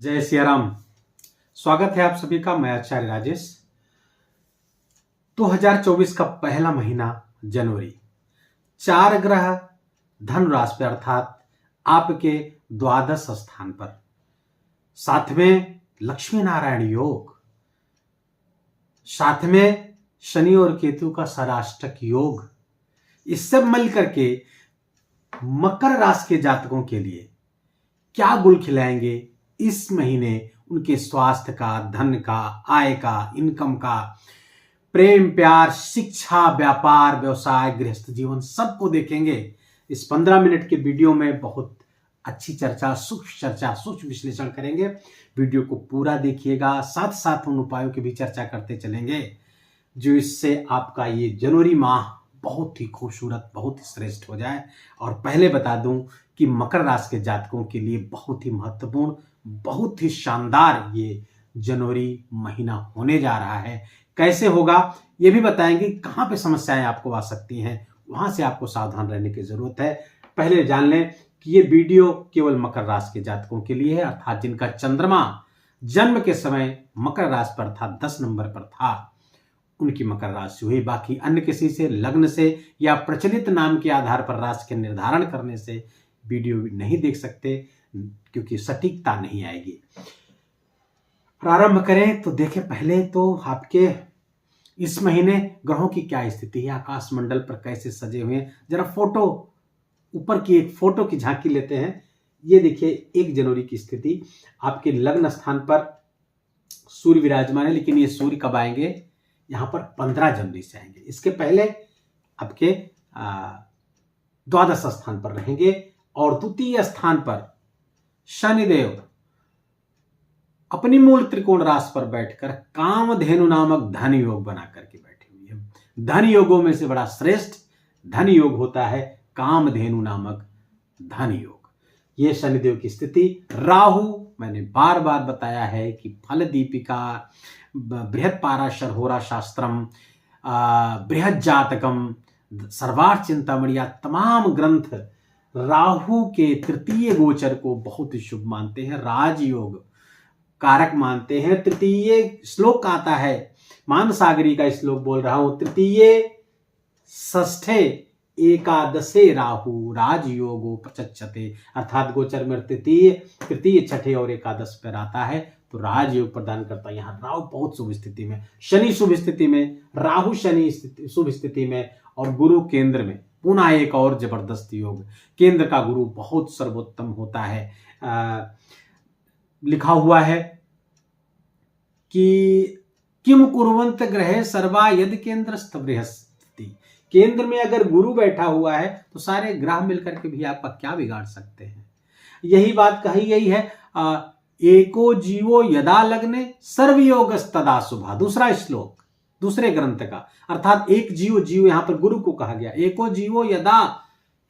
जय सिया राम। स्वागत है आप सभी का। मैं आचार्य राजेश। 2024 का पहला महीना जनवरी, 4 ग्रह धनु राशि पे अर्थात आपके द्वादश स्थान पर, साथ में लक्ष्मी नारायण योग, साथ में शनि और केतु का षडाष्टक योग, इस सब मिल करके मकर राशि के जातकों के लिए क्या गुल खिलाएंगे इस महीने। उनके स्वास्थ्य का, धन का, आय का, इनकम का, प्रेम प्यार, शिक्षा, व्यापार, व्यवसाय, गृहस्थ जीवन, सबको देखेंगे। इस 15 मिनट के वीडियो में बहुत अच्छी चर्चा, सूक्ष्म विश्लेषण करेंगे। वीडियो को पूरा देखिएगा, साथ साथ उन उपायों की भी चर्चा करते चलेंगे जो इससे आपका ये जनवरी माह बहुत ही खूबसूरत, बहुत ही श्रेष्ठ हो जाए। और पहले बता दूं कि मकर राशि के जातकों के लिए बहुत ही महत्वपूर्ण, बहुत ही शानदार ये जनवरी महीना होने जा रहा है। कैसे होगा ये भी बताएंगे। कहां पे समस्याएं आपको आ सकती हैं, वहां से आपको सावधान रहने की जरूरत है। पहले जान लें कि ये वीडियो केवल मकर राशि के जातकों के लिए है, अर्थात जिनका चंद्रमा जन्म के समय मकर राशि पर अर्थात 10 नंबर पर था, उनकी मकर राशि हुई। बाकी अन्य किसी से, लग्न से या प्रचलित नाम के आधार पर राशि के निर्धारण करने से वीडियो नहीं देख सकते, क्योंकि सटीकता नहीं आएगी। प्रारंभ करें तो देखें पहले तो आपके इस महीने ग्रहों की क्या स्थिति है, आकाश मंडल पर कैसे सजे हुए हैं। जरा फोटो, ऊपर की एक फोटो की झांकी लेते हैं। ये देखिए 1 जनवरी की स्थिति। आपके लग्न स्थान पर सूर्य विराजमान है, लेकिन ये सूर्य कब आएंगे, यहां पर 15 जनवरी से आएंगे। इसके पहले आपके द्वादश स्थान पर रहेंगे और द्वितीय स्थान पर शनिदेव अपनी मूल त्रिकोण राशि पर बैठकर कामधेनु नामक धन योग बना करके बैठे हुए हैं। धन योगों में से बड़ा श्रेष्ठ धन योग होता है कामधेनु नामक धन योग। ये शनिदेव की स्थिति। राहु, मैंने बार बार बताया है कि फल दीपिका, बृहत् पाराशर होरा शास्त्रम, बृहत् जातकम, सर्वार्थ चिंतामणि, तमाम ग्रंथ राहु के तृतीय गोचर को बहुत ही शुभ मानते हैं, राजयोग कारक मानते हैं। तृतीय श्लोक आता है, मानसागरी का श्लोक बोल रहा हूं, तृतीय षष्ठे एकादशे राहु राजयोगो प्रचक्षते, अर्थात गोचर में तृतीय छठे और एकादश पर आता है तो राजयोग प्रदान करता है। यहाँ राहु बहुत शुभ स्थिति में, शनि शुभ स्थिति में, राहु शनि शुभ स्थिति में और गुरु केंद्र में। पुनः एक और जबरदस्त योग, केंद्र का गुरु बहुत सर्वोत्तम होता है। लिखा हुआ है कि किम कुर्वंत ग्रहे सर्वा यदि केंद्रस्थ बृहस्पति। केंद्र में अगर गुरु बैठा हुआ है तो सारे ग्रह मिलकर के भी आपका क्या बिगाड़ सकते हैं। यही बात कही गई है, एको जीवो यदा लग्ने सर्वयोगस्तदा शुभा, दूसरा श्लोक दूसरे ग्रंथ का, अर्थात एक जीव यहां पर गुरु को कहा गया। एको जीवो यदा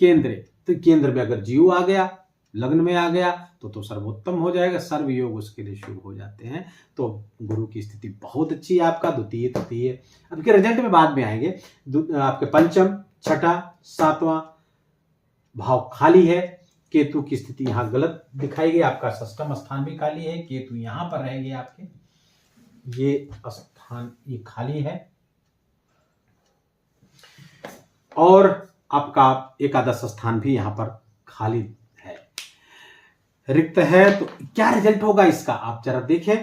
केंद्रे, तो केंद्र में अगर जीव आ गया, लग्न में आ गया तो सर्वोत्तम हो जाएगा, सर्व योग उसके लिए शुभ हो जाते हैं। तो गुरु की स्थिति बहुत अच्छी है आपका। द्वितीय तृतीय आपके रिजल्ट में बाद में आएंगे। आपके पंचम, छठा, 7वां भाव खाली है। केतु की स्थिति यहाँ गलत दिखाई गई, आपका 6वां स्थान भी खाली है, केतु यहां पर रहेंगे आपके, ये स्थान ये खाली है और आपका एकादश स्थान भी यहां पर खाली है, रिक्त है। तो क्या रिजल्ट होगा इसका आप जरा देखें।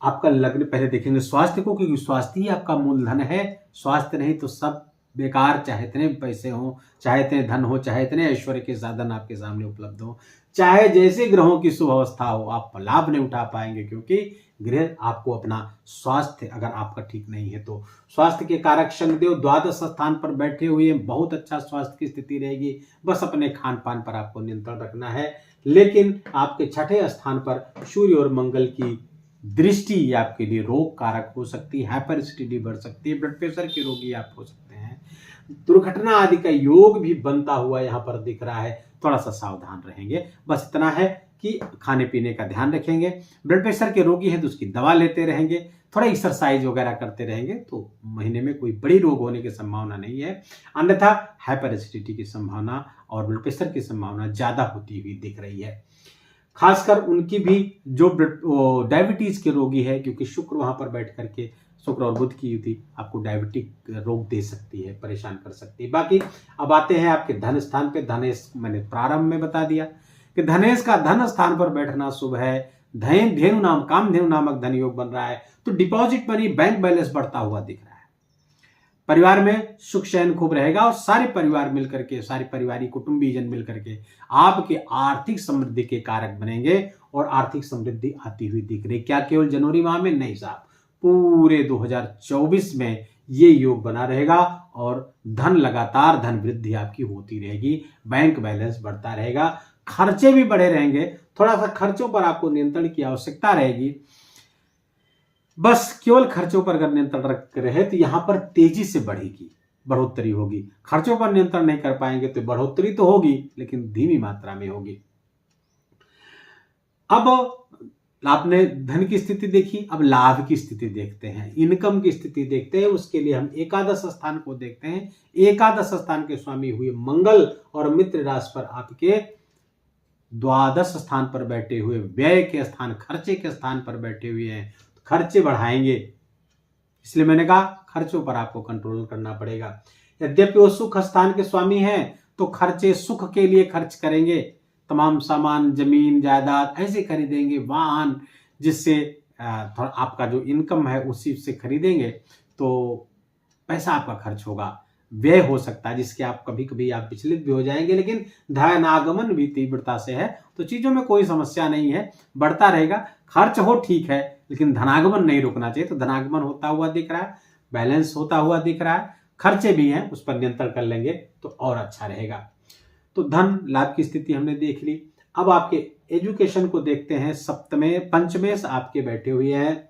आपका लग्न पहले देखेंगे स्वास्थ्य को, क्योंकि स्वास्थ्य ही आपका मूलधन है। स्वास्थ्य नहीं तो सब बेकार, चाहे इतने पैसे हो, चाहे इतने धन हो, चाहे इतने ऐश्वर्य के साधन आपके सामने उपलब्ध हो, चाहे जैसे ग्रहों की शुभ अवस्था हो, आप लाभ नहीं उठा पाएंगे, क्योंकि ग्रह आपको अपना स्वास्थ्य अगर आपका ठीक नहीं है तो स्वास्थ्य के कारक शनिदेव द्वादश स्थान पर बैठे हुए, बहुत अच्छा स्वास्थ्य की स्थिति रहेगी। बस अपने खान पान पर आपको नियंत्रण रखना है। लेकिन आपके छठे स्थान पर सूर्य और मंगल की दृष्टि आपके लिए रोग कारक हो सकती है, हाइपरएसिडिटी बढ़ सकती है, ब्लड प्रेशर के रोगी आप हो सकते हैं, दुर्घटना आदि का योग भी बनता हुआ यहाँ पर दिख रहा है। थोड़ा सा सावधान रहेंगे, बस इतना है कि खाने पीने का ध्यान रखेंगे। ब्लड प्रेशर के रोगी हैं तो उसकी दवा लेते रहेंगे, थोड़ा एक्सरसाइज वगैरह करते रहेंगे तो महीने में कोई बड़ी रोग होने की संभावना नहीं है। अन्यथा हाइपर एसिडिटी की संभावना और ब्लड प्रेशर की संभावना ज्यादा होती हुई दिख रही है। खासकर उनकी भी जो डायबिटीज के रोगी है, क्योंकि शुक्र वहां पर बैठ करके, शुक्र और बुध की युति आपको डायबिटिक रोग दे सकती है, परेशान कर सकती है। बाकी अब आते हैं आपके धन स्थान पे। धनेश मैंने प्रारंभ में बता दिया कि धनेश का धन स्थान पर बैठना शुभ है। धेनु नाम कामधेनु नामक धन योग बन रहा है, तो डिपॉजिट मनी बैंक बैलेंस बढ़ता हुआ दिख रहा है। परिवार में सुख चैन खूब रहेगा और सारे परिवार मिलकर के, सारे परिवारिक कुटुंबीजन मिलकर के आपके आर्थिक समृद्धि के कारक बनेंगे और आर्थिक समृद्धि आती हुई दिख रही। क्या केवल जनवरी माह में? नहीं साहब, पूरे 2024 में ये योग बना रहेगा और धन लगातार धन वृद्धि आपकी होती रहेगी, बैंक बैलेंस बढ़ता रहेगा, खर्चे भी बढ़े रहेंगे। थोड़ा सा खर्चों पर आपको नियंत्रण की आवश्यकता रहेगी। बस केवल खर्चों पर अगर नियंत्रण रहे तो यहां पर तेजी से बढ़ोतरी होगी। खर्चों पर नियंत्रण नहीं कर पाएंगे तो बढ़ोतरी तो होगी लेकिन धीमी मात्रा में होगी। अब आपने धन की स्थिति देखी, अब लाभ की स्थिति देखते हैं, इनकम की स्थिति देखते हैं। उसके लिए हम एकादश स्थान को देखते हैं। एकादश स्थान के स्वामी हुए मंगल और मित्र राशि पर आपके द्वादश स्थान पर बैठे हुए, व्यय के स्थान, खर्चे के स्थान पर बैठे हुए हैं, खर्चे बढ़ाएंगे। इसलिए मैंने कहा खर्चों पर आपको कंट्रोल करना पड़ेगा। यद्यपि वो सुख स्थान के स्वामी हैं तो खर्चे सुख के लिए खर्च करेंगे, तमाम सामान, जमीन जायदाद ऐसे खरीदेंगे, वाहन, जिससे थोड़ा आपका जो इनकम है उसी से खरीदेंगे तो पैसा आपका खर्च होगा, व्यय हो सकता है जिसके आप कभी कभी आप विचलित भी हो जाएंगे। लेकिन धनागमन भी तीव्रता से है तो चीजों में कोई समस्या नहीं है, बढ़ता रहेगा। खर्च हो ठीक है लेकिन धनागमन नहीं रुकना चाहिए, तो धनागमन होता हुआ दिख रहा है, बैलेंस होता हुआ दिख रहा है। खर्चे भी हैं, उस पर नियंत्रण कर लेंगे तो और अच्छा रहेगा। तो धन लाभ की स्थिति हमने देख ली। अब आपके एजुकेशन को देखते हैं। सप्तमे पंचमेश आपके बैठे हुए हैं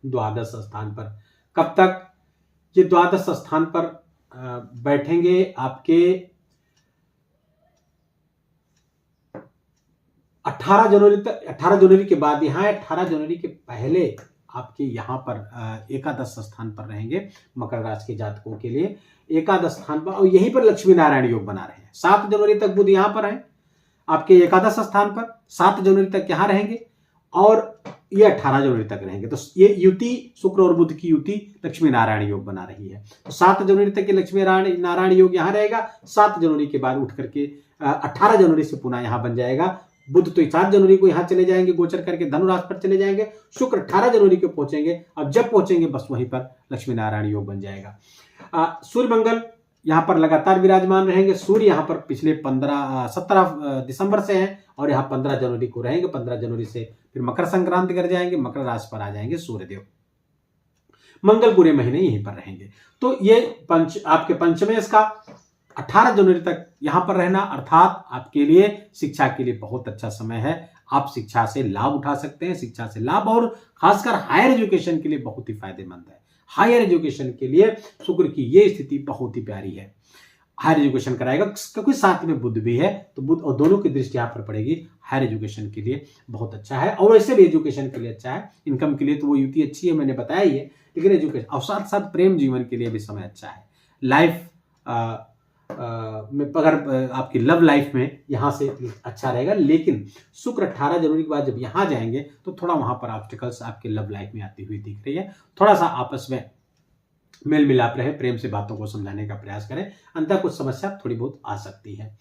द्वादश स्थान पर। कब तक ये द्वादश स्थान पर बैठेंगे? आपके 18 जनवरी तक। 18 जनवरी के बाद यहाँ 18 जनवरी के पहले आपके यहाँ पर एकादश स्थान पर रहेंगे मकर राशि के जातकों के लिए। एकादश स्थान पर और यहीं पर लक्ष्मी नारायण योग बना रहे हैं। 7 जनवरी तक बुध यहाँ पर है आपके एकादश स्थान पर, 7 जनवरी तक यहाँ रहेंगे और ये 18 जनवरी तक रहेंगे। तो ये युति, शुक्र और बुध की युति लक्ष्मी नारायण योग बना रही है। तो 7 जनवरी तक ये लक्ष्मी नारायण योग यहाँ रहेगा। 7 जनवरी के बाद उठ करके 18 जनवरी से पुनः यहाँ बन जाएगा। बुध तो 7 जनवरी को यहाँ चले जाएंगे, गोचर करके धनु राशि पर चले जाएंगे। शुक्र 18 जनवरी को पहुंचेंगे। अब जब पहुंचेंगे बस वहीं पर लक्ष्मी नारायण योग बन जाएगा। सूर्य मंगल यहाँ पर लगातार विराजमान रहेंगे। सूर्य यहाँ पर पिछले 17 दिसंबर से हैं और यहाँ 15 जनवरी को रहेंगे। 15 जनवरी से फिर मकर संक्रांति कर जाएंगे, मकर राशि पर आ जाएंगे सूर्यदेव। मंगल पूरे महीने यहीं पर रहेंगे। तो ये आपके पंचमेश का 18 जनवरी तक यहां पर रहना, अर्थात आपके लिए शिक्षा के लिए बहुत अच्छा समय है। आप शिक्षा से लाभ उठा सकते हैं। शिक्षा से लाभ और खासकर हायर एजुकेशन के लिए बहुत ही फायदेमंद है। हायर एजुकेशन के लिए शुक्र की ये स्थिति बहुत ही प्यारी है। हायर एजुकेशन कराएगा क्योंकि साथ में बुध भी है, तो बुध और दोनों की दृष्टि यहाँ पर पड़ेगी। हायर एजुकेशन के लिए बहुत अच्छा है और वैसे भी एजुकेशन के लिए अच्छा है। इनकम के लिए तो वो युति अच्छी है, मैंने बताया ही है, लेकिन एजुकेशन और साथ साथ प्रेम जीवन के लिए भी समय अच्छा है। लाइफ में अगर आपकी लव लाइफ में यहाँ से अच्छा रहेगा। लेकिन शुक्र 18 जनवरी के बाद जब यहाँ जाएंगे तो थोड़ा वहां पर ऑब्स्टिकल्स आपके लव लाइफ में आती हुई दिख रही है। थोड़ा सा आपस में मेल मिलाप रहे, प्रेम से बातों को समझाने का प्रयास करें, अंततः कुछ समस्या थोड़ी बहुत आ सकती है।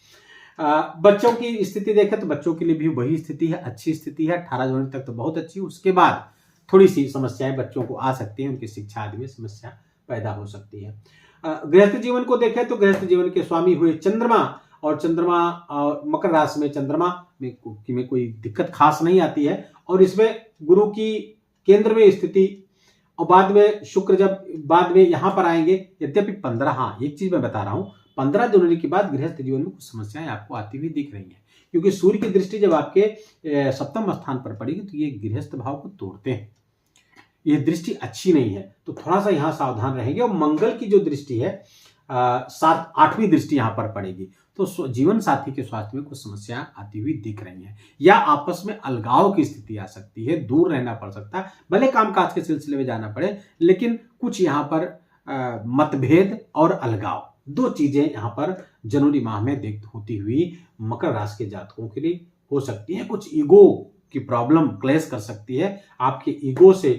बच्चों की स्थिति देखें तो बच्चों के लिए भी वही स्थिति है, अच्छी स्थिति है। 18 जनवरी तक तो बहुत अच्छी, उसके बाद थोड़ी सी समस्याएं बच्चों को आ सकती हैं, उनकी शिक्षा आदि में समस्या पैदा हो सकती है। गृहस्थ जीवन को देखें तो गृहस्थ जीवन के स्वामी हुए चंद्रमा, और चंद्रमा मकर राशि में चंद्रमा में कोई दिक्कत खास नहीं आती है। और इसमें गुरु की केंद्र में स्थिति और बाद में शुक्र जब बाद में यहां पर आएंगे, यद्यपि 15, हाँ एक चीज मैं बता रहा हूं, 15 जनवरी के बाद गृहस्थ जीवन में कुछ समस्याएं आपको आती हुई दिख रही हैं, क्योंकि सूर्य की दृष्टि जब आपके सप्तम स्थान पर पड़ेगी तो ये गृहस्थ भाव को तोड़ते हैं, ये दृष्टि अच्छी नहीं है, तो थोड़ा सा यहाँ सावधान रहेंगे। और मंगल की जो दृष्टि है 8वीं दृष्टि यहाँ पर पड़ेगी, तो जीवन साथी के स्वास्थ्य में कुछ समस्या आती हुई दिख रही हैं, या आपस में अलगाव की स्थिति आ सकती है, दूर रहना पड़ सकता है। भले कामकाज के सिलसिले में जाना पड़े, लेकिन कुछ यहाँ पर मतभेद और अलगाव, दो चीजें यहाँ पर जनवरी माह में होती हुई मकर राशि के जातकों के लिए हो सकती हैं, कुछ ईगो की प्रॉब्लम क्लेश कर सकती है। आपके ईगो से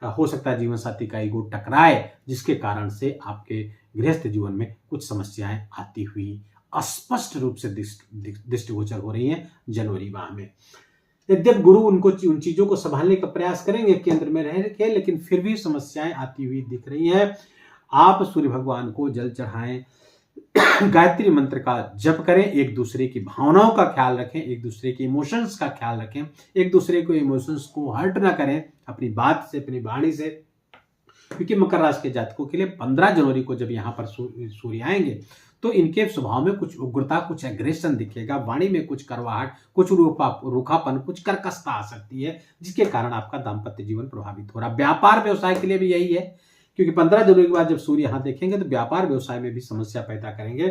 हो सकता है जीवन साथी का ईगो टकराए, जिसके कारण से आपके गृहस्थ जीवन में कुछ समस्याएं आती हुई स्पष्ट रूप से दृष्टिगोचर हो रही हैं जनवरी माह में। यद्यप गुरु उनको उन चीजों को संभालने का प्रयास करेंगे केंद्र में रह के, लेकिन फिर भी समस्याएं आती हुई दिख रही हैं। आप सूर्य भगवान को जल चढ़ाएं, गायत्री मंत्र का जप करें, एक दूसरे की भावनाओं का ख्याल रखें, एक दूसरे के इमोशंस का ख्याल रखें, एक दूसरे को इमोशंस को हर्ट ना करें अपनी बात से, अपनी वाणी से। क्योंकि मकर राशि के जातकों के लिए 15 जनवरी को जब यहाँ पर सूर्य आएंगे तो इनके स्वभाव में कुछ उग्रता, कुछ एग्रेशन दिखेगा, वाणी में कुछ करवाहट, कुछ रूखापन, कुछ कर्कशता आ सकती है, जिसके कारण आपका दाम्पत्य जीवन प्रभावित हो रहा है। व्यापार व्यवसाय के लिए भी यही है, क्योंकि 15 जनवरी के बाद जब सूर्य यहां देखेंगे तो व्यापार व्यवसाय में भी समस्या पैदा करेंगे।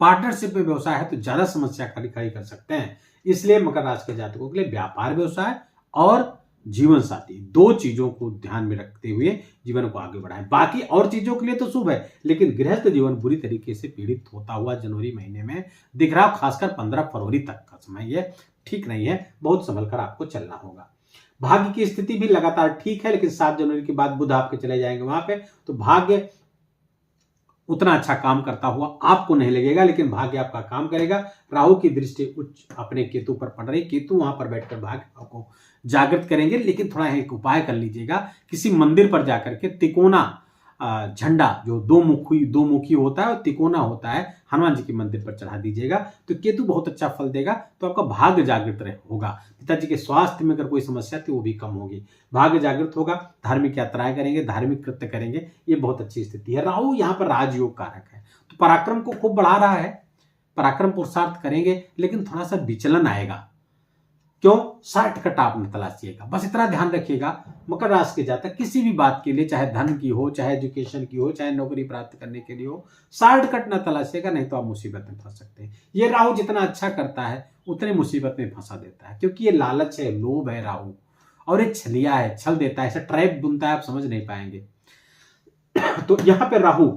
पार्टनरशिप में व्यवसाय है तो ज्यादा समस्या खड़ी कर सकते हैं। इसलिए मकर राशि के जातकों के लिए व्यापार व्यवसाय और जीवन साथी, दो चीजों को ध्यान में रखते हुए जीवन को आगे बढ़ाएं। बाकी और चीजों के लिए तो शुभ है, लेकिन गृहस्थ जीवन बुरी तरीके से पीड़ित होता हुआ जनवरी महीने में दिख रहा, खासकर 15 फरवरी तक का समय ये ठीक नहीं है। बहुत संभल कर आपको चलना होगा। भाग्य की स्थिति भी लगातार ठीक है, लेकिन 7 जनवरी के बाद बुध आपके चले जाएंगे वहां पे, तो भाग्य उतना अच्छा काम करता हुआ आपको नहीं लगेगा, लेकिन भाग्य आपका काम करेगा। राहु की दृष्टि उच्च अपने केतु पर पड़ रही, केतु वहां पर बैठकर भाग्य आपको जागृत करेंगे। लेकिन थोड़ा एक उपाय कर लीजिएगा, किसी मंदिर पर जाकर के तिकोना झंडा जो दो मुखी होता है और तिकोना होता है, हनुमान जी के मंदिर पर चढ़ा दीजिएगा, तो केतु बहुत अच्छा फल देगा। तो आपका भाग्य जागृत होगा। पिताजी के स्वास्थ्य में अगर कोई समस्या थी वो भी कम होगी, भाग्य जागृत होगा। धार्मिक यात्राएं करेंगे, धार्मिक कृत्य करेंगे, ये बहुत अच्छी स्थिति है। राहु यहाँ पर राजयोग कारक है, तो पराक्रम को खूब बढ़ा रहा है। पराक्रम पुरुषार्थ करेंगे, लेकिन थोड़ा सा विचलन आएगा। क्यों? शॉर्टकट आप तलाशिएगा, बस इतना ध्यान रखिएगा। मकर राशि के जातक किसी भी बात के लिए, चाहे धन की हो, चाहे एजुकेशन की हो, चाहे नौकरी प्राप्त करने के लिए हो, शॉर्टकट न तलाशिएगा, नहीं तो आप मुसीबत में फंस सकते हैं। ये राहु जितना अच्छा करता है उतने मुसीबत में फंसा देता है, क्योंकि ये लालच है, लोभ है राहु, और ये छलिया है, छल देता है, ऐसा ट्रैप बुनता है, आप समझ नहीं पाएंगे। तो यहाँ पे राहु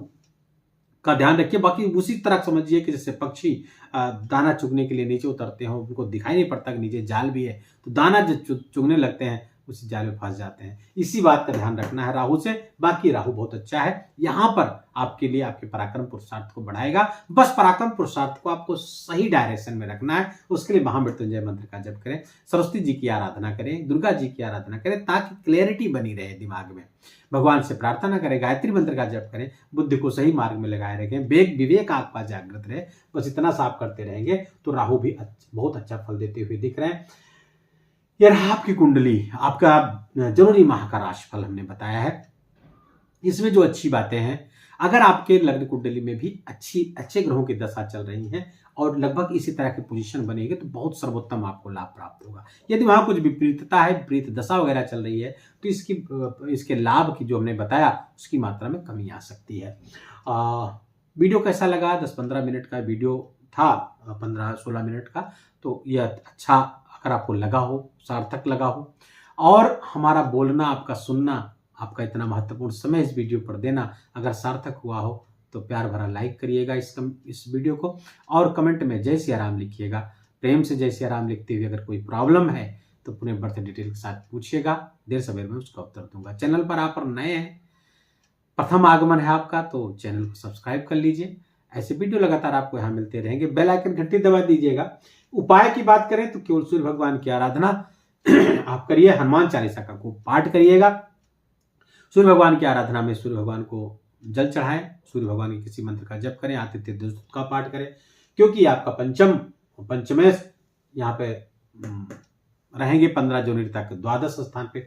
का ध्यान रखिए। बाकी उसी तरह समझिए कि जैसे पक्षी दाना चुगने के लिए नीचे उतरते हैं, उनको दिखाई नहीं पड़ता कि नीचे जाल भी है, तो दाना जब चुगने लगते हैं उसी जाल में फंस जाते हैं। इसी बात का ध्यान रखना है राहु से। बाकी राहु बहुत अच्छा है, यहाँ पर आपके लिए आपके पराक्रम पुरुषार्थ को बढ़ाएगा। बस पराक्रम पुरुषार्थ को आपको सही डायरेक्शन में रखना है। उसके लिए महामृत्युंजय मंत्र का जप करें, सरस्वती जी की आराधना करें, दुर्गा जी की आराधना करें, ताकि क्लैरिटी बनी रहे दिमाग में। भगवान से प्रार्थना करें, गायत्री मंत्र का जप करें, बुद्धि को सही मार्ग में लगाए रखें, विवेक आपका जागृत रहे। बस इतना सा आप करते रहेंगे तो राहु भी बहुत अच्छा फल देते हुए दिख रहे हैं। यह रहा आपकी कुंडली, आपका जनवरी माह का राशिफल हमने बताया है। इसमें जो अच्छी बातें हैं, अगर आपके लग्न कुंडली में भी अच्छे ग्रहों की दशा चल रही हैं और लगभग इसी तरह की पोजीशन बनेगी, तो बहुत सर्वोत्तम आपको लाभ प्राप्त होगा। यदि वहां कुछ विपरीतता है, विपरीत दशा वगैरह चल रही है, तो इसके लाभ की जो हमने बताया उसकी मात्रा में कमी आ सकती है। वीडियो कैसा लगा? 10-15 मिनट का वीडियो था, 15-16 मिनट का, तो यह अच्छा अगर आपको लगा हो, सार्थक लगा हो, और हमारा बोलना, आपका सुनना, आपका इतना महत्वपूर्ण समय इस वीडियो पर देना अगर सार्थक हुआ हो, तो प्यार भरा लाइक करिएगा इस वीडियो को, और कमेंट में जय सिया राम लिखिएगा। प्रेम से जय सिया राम लिखते हुए अगर कोई प्रॉब्लम है तो पूरे बर्थ डिटेल के साथ पूछिएगा, देर सवेर में उसका उत्तर दूंगा। चैनल पर आप नए हैं, प्रथम आगमन है आपका, तो चैनल को सब्सक्राइब कर लीजिए। ऐसे वीडियो लगातार आपको यहाँ मिलते रहेंगे। बेल आइकन घंटी दबा दीजिएगा। उपाय की बात करें तो केवल सूर्य भगवान की आराधना आप करिए, हनुमान चालीसा का खूब पाठ करिएगा। सूर्य भगवान की आराधना में सूर्य भगवान को जल चढ़ाएं, सूर्य भगवान के किसी मंत्र का जप करें, आदित्य दूत का पाठ करें, क्योंकि आपका पंचमेश यहाँ पे रहेंगे 15 जनवरी तक। द्वादश स्थान पे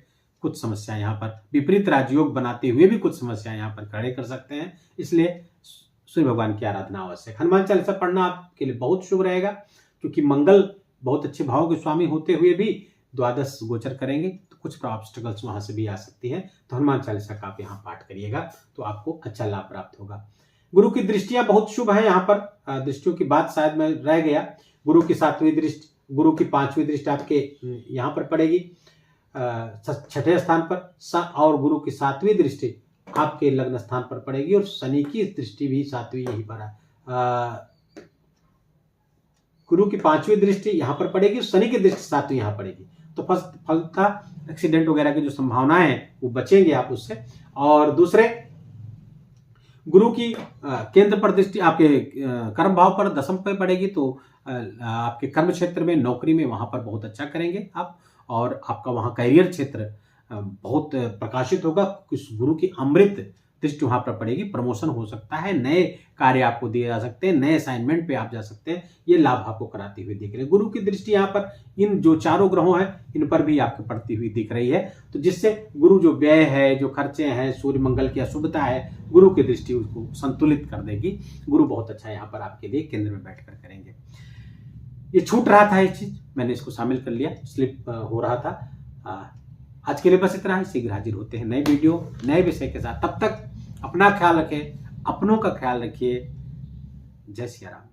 कुछ समस्या यहाँ पर विपरीत राजयोग बनाते हुए भी कुछ समस्या यहाँ पर खड़े कर सकते हैं। इसलिए सूर्य भगवान की आराधना आवश्यक। हनुमान चालीसा पढ़ना आपके लिए बहुत शुभ रहेगा, क्योंकि मंगल बहुत अच्छे भाव के स्वामी होते हुए भी द्वादश गोचर करेंगे, तो कुछ ऑब्स्टिकल्स वहां से भी आ सकती हैं। तो हनुमान चालीसा का आप यहाँ पाठ करिएगा तो आपको अच्छा लाभ प्राप्त होगा। गुरु की दृष्टियां बहुत शुभ है। यहाँ पर दृष्टियों की बात शायद में रह गया। गुरु की 7वीं दृष्टि, गुरु की 5वीं दृष्टि आपके यहाँ पर पड़ेगी 6ठे स्थान पर, और गुरु की 7वीं दृष्टि आपके लग्न स्थान पर पड़ेगी, और शनि की दृष्टि भी 7वीं यहीं पर है, गुरु की 5वीं दृष्टि यहाँ पर पड़ेगी, शनि की दृष्टि 7वीं यहाँ पड़ेगी, तो फलतः एक्सीडेंट वगैरह की जो संभावनाएं हैं वो बचेंगे आप उससे। और दूसरे, गुरु की केंद्र पर दृष्टि आपके कर्म भाव पर, दशम पे पड़ेगी, तो आपके कर्म क्षेत्र में, नौकरी में, वहां पर बहुत अच्छा करेंगे आप, और आपका वहां करियर क्षेत्र बहुत प्रकाशित होगा। कुछ गुरु की अमृत दृष्टि वहां पर पड़ेगी, प्रमोशन हो सकता है, नए कार्य आपको दिए जा सकते हैं, नए असाइनमेंट पे आप जा सकते हैं, ये लाभ आपको कराते हुए दिख रहे हैं। गुरु की दृष्टि यहाँ पर इन जो चारों ग्रहों हैं इन पर भी आपको पड़ती हुई दिख रही है, तो जिससे गुरु जो व्यय है, जो खर्चे हैं, सूर्य मंगल की अशुभता है, गुरु की दृष्टि उसको संतुलित कर देगी। गुरु बहुत अच्छा यहाँ पर आपके लिए केंद्र में बैठकर करेंगे। ये छूट रहा था, एक चीज मैंने इसको शामिल कर लिया, स्लिप हो रहा था। आज के लिए बस इतना ही। शीघ्र हाजिर होते हैं नए वीडियो, नए विषय के साथ। तब तक अपना ख्याल रखें, अपनों का ख्याल रखिए। जय सिया राम।